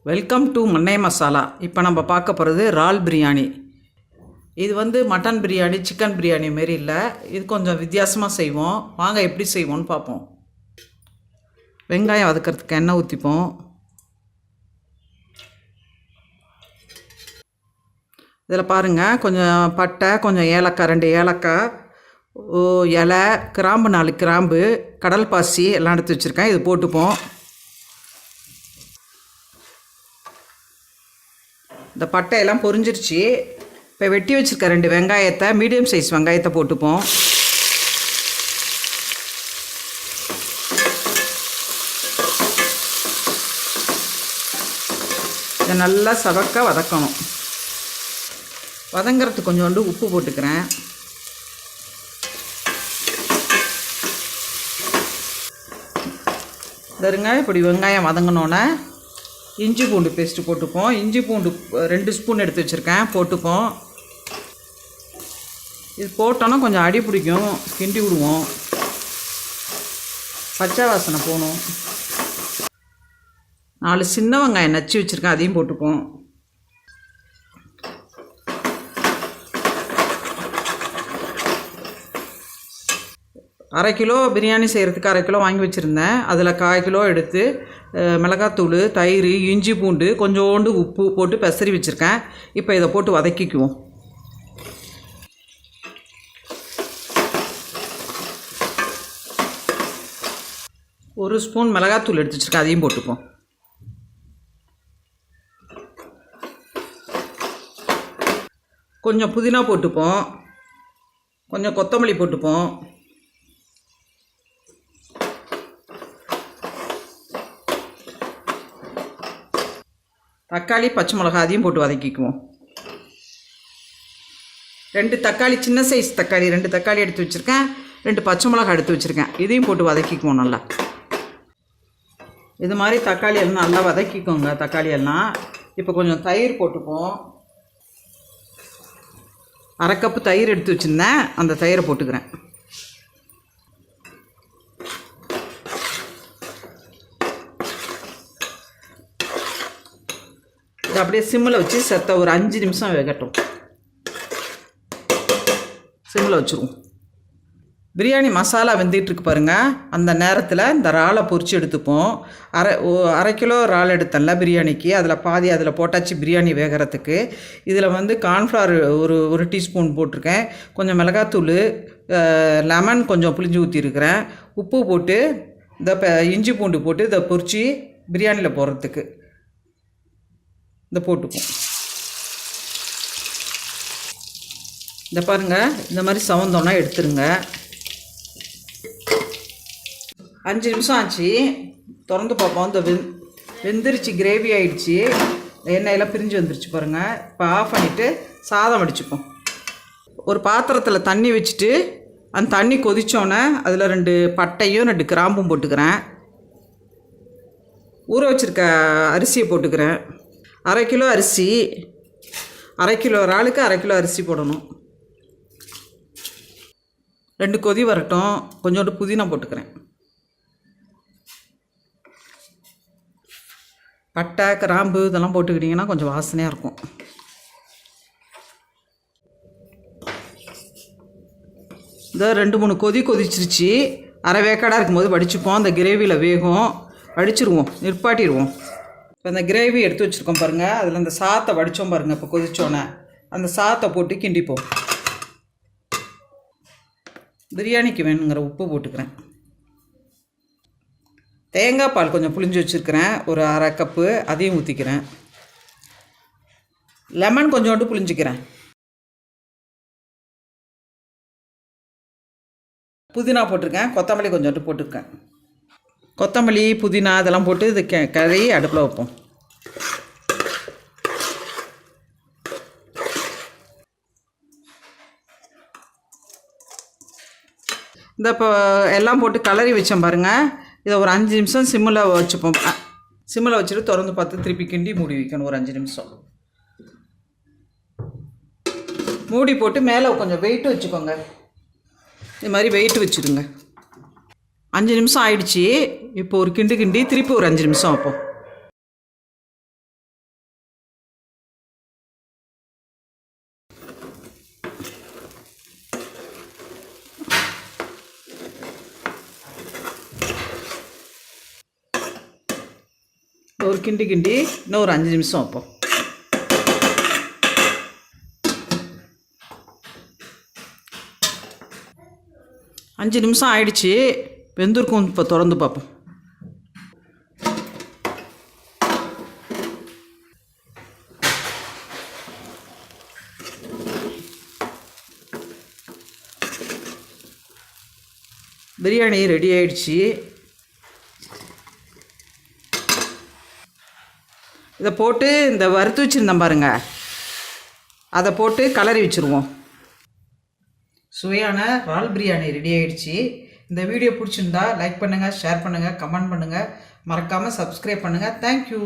Welcome to மண்ணை மசாலா. இப்போ நம்ம பார்க்க போகிறது இறால் பிரியாணி. இது மட்டன் பிரியாணி, சிக்கன் பிரியாணி மாரி இல்லை. இது கொஞ்சம் வித்தியாசமாக செய்வோம். வாங்க எப்படி செய்வோம்னு பார்ப்போம். வெங்காயம் வதக்கிறதுக்கு எண்ணெய் ஊற்றிப்போம். இதில் பாருங்கள், கொஞ்சம் பட்டை, கொஞ்சம் ஏலக்காய், 2 ஏலக்காய், இலை, கிராம்பு 4 கிராம்பு, கடல் பாசி எல்லாம் எடுத்து வச்சுருக்கேன். இது போட்டுப்போம். இந்த பட்டையெல்லாம் பொரிஞ்சிருச்சு. இப்போ வெட்டி வச்சுருக்க 2 வெங்காயத்தை, மீடியம் சைஸ் வெங்காயத்தை போட்டுப்போம். இதை நல்லா சவக்க வதக்கணும். வதங்கிறதுக்கு கொஞ்சோண்டு உப்பு போட்டுக்கிறேன். தருங்க. இப்படி வெங்காயம் வதங்கினோன்னே இஞ்சி பூண்டு பேஸ்ட்டு போட்டுப்போம். இஞ்சி பூண்டு 2 ஸ்பூன் எடுத்து வச்சுருக்கேன், போட்டுப்போம். இது போட்டோன்னா கொஞ்சம் அடி பிடிக்கும், கிண்டி விடுவோம். பச்சை வாசனை போகணும். 4 சின்ன வெங்காயம் நச்சு வச்சுருக்கேன், அதையும் போட்டுப்போம். அரை கிலோ பிரியாணி செய்கிறதுக்கு 1/2 கிலோ வாங்கி வச்சுருந்தேன். அதில் 1/4 கிலோ எடுத்து மிளகாத்தூள், தயிர், இஞ்சி பூண்டு, கொஞ்சோண்டு உப்பு போட்டு பெசரி வச்சுருக்கேன். இப்போ இதை போட்டு வதக்கிக்குவோம். ஒரு ஸ்பூன் மிளகாத்தூள் எடுத்து வச்சுருக்கேன், அதையும் போட்டுப்போம். கொஞ்சம் புதினா போட்டுப்போம். கொஞ்சம் கொத்தமல்லி போட்டுப்போம். தக்காளி, பச்சை மிளகா அதையும் போட்டு வதக்கிக்குவோம். 2 தக்காளி, சின்ன சைஸ் தக்காளி 2 தக்காளி எடுத்து வச்சுருக்கேன். 2 பச்சை மிளகா எடுத்து வச்சுருக்கேன். இதையும் போட்டு வதக்கிக்குவோம் நல்லா. இது மாதிரி தக்காளி எல்லாம் நல்லா வதக்கிக்கோங்க. தக்காளி எல்லாம் இப்போ கொஞ்சம் தயிர் போட்டுப்போம். 1/2 கப்பு தயிர் எடுத்து வச்சுருந்தேன், அந்த தயிரை போட்டுக்கிறேன். இது அப்படியே சிம்மில் வச்சு ஒரு 5 நிமிஷம் வேகட்டும். சிம்மில் வச்சுருவோம். பிரியாணி மசாலா வெந்துட்டுருக்கு பாருங்கள். அந்த நேரத்தில் இந்த இறாலை பொரித்து எடுத்துப்போம். அரை கிலோ இறால் எடுத்தேன்ல பிரியாணிக்கு, அதில் பாதி அதில் போட்டாச்சு பிரியாணி வேகிறதுக்கு. இதில் கார்ன்ஃப்ளவர் ஒரு டீஸ்பூன் போட்டிருக்கேன். கொஞ்சம் மிளகாத்தூள், லெமன் கொஞ்சம் புளிஞ்சு ஊற்றிருக்கிறேன். உப்பு போட்டு இஞ்சி பூண்டு போட்டு இதை பொரித்து பிரியாணியில் போடுறதுக்கு இதை போட்டுப்போம். இந்த பாருங்கள், இந்த மாதிரி சவந்தோன்னா எடுத்துருங்க. 5 நிமிஷம் ஆச்சு. திறந்து பார்ப்போம். இந்த வெந்துருச்சு, கிரேவி ஆகிடுச்சி. எண்ணெயெல்லாம் பிரிஞ்சு வந்துருச்சு பாருங்கள். இப்போ ஆஃப் பண்ணிவிட்டு சாதம் வடிச்சுப்போம். ஒரு பாத்திரத்தில் தண்ணி வச்சுட்டு அந்த தண்ணி கொதித்தோன்னே அதில் 2 பட்டையும் 2 கிராம்பும் போட்டுக்கிறேன். ஊற வச்சுருக்க அரிசியை போட்டுக்கிறேன். 1/2 கிலோ அரிசி, 1/2 கிலோ இறாலுக்கு 1/2 கிலோ அரிசி போடணும். 2 கொதி வரட்டும். கொஞ்சோண்டு புதினா போட்டுக்கிறேன். பட்டை, கிராம்பு இதெல்லாம் போட்டுக்கிட்டிங்கன்னா கொஞ்சம் வாசனையாக இருக்கும். இந்த 2-3 கொதிச்சிருச்சு. அரை வேக்காடாக இருக்கும்போது வடிச்சுப்போம். அந்த கிரேவியில் வேகும். வடிச்சிருவோம், நிற்பாட்டிடுவோம். இப்போ இந்த கிரேவி எடுத்து வச்சுருக்கோம் பாருங்கள். அதில் அந்த சாத்தை வடித்தோம் பாருங்கள். இப்போ கொதிச்சோன்னே அந்த சாத்தை போட்டு கிண்டிப்போம். பிரியாணிக்கு வேணுங்கிற உப்பு போட்டுக்கிறேன். தேங்காய் பால் கொஞ்சம் புளிஞ்சு வச்சுருக்கிறேன், ஒரு 1/2 கப்பு, அதையும் ஊற்றிக்கிறேன். லெமன் கொஞ்சோண்டு புளிஞ்சிக்கிறேன். புதினா போட்டிருக்கேன். கொத்தமல்லி கொஞ்சோண்டு போட்டிருக்கேன். கொத்தமல்லி, புதினா இதெல்லாம் போட்டு இது கறி அடுப்பில் வைப்போம். இந்த இப்போ எல்லாம் போட்டு கலரி வச்சோம் பாருங்கள். இதை ஒரு 5 நிமிஷம் சிம்மில் வச்சுப்போம். சிம்மில் வச்சுட்டு திறந்து பார்த்து திருப்பி கிண்டி மூடி வைக்கணும் ஒரு 5 நிமிஷம். மூடி போட்டு மேலே கொஞ்சம் வெயிட் வச்சுக்கோங்க. இது மாதிரி வெயிட் வச்சுருங்க. 5 நிமிஷம் ஆயிடுச்சு. இப்போ ஒரு கிண்டி திருப்பி ஒரு 5 நிமிஷம் வைப்போம். ஒரு கிண்டி இன்னும் ஒரு 5 நிமிஷம் வைப்போம். அஞ்சு நிமிஷம் ஆயிடுச்சு, வெந்திருக்கும். இப்போ திறந்து பார்ப்போம். பிரியாணி ரெடி ஆயிடுச்சு. இதை போட்டு இந்த வறுத்து வச்சுருந்தேன் பாருங்கள், அதை போட்டு கலரி வச்சுருவோம். சுவையான இறால் பிரியாணி ரெடி ஆயிடுச்சு. இந்த வீடியோ பிடிச்சிருந்தா லைக் பண்ணுங்கள், ஷேர் பண்ணுங்கள், கமெண்ட் பண்ணுங்கள், மறக்காமல் சப்ஸ்கிரைப் பண்ணுங்கள். தேங்க்யூ.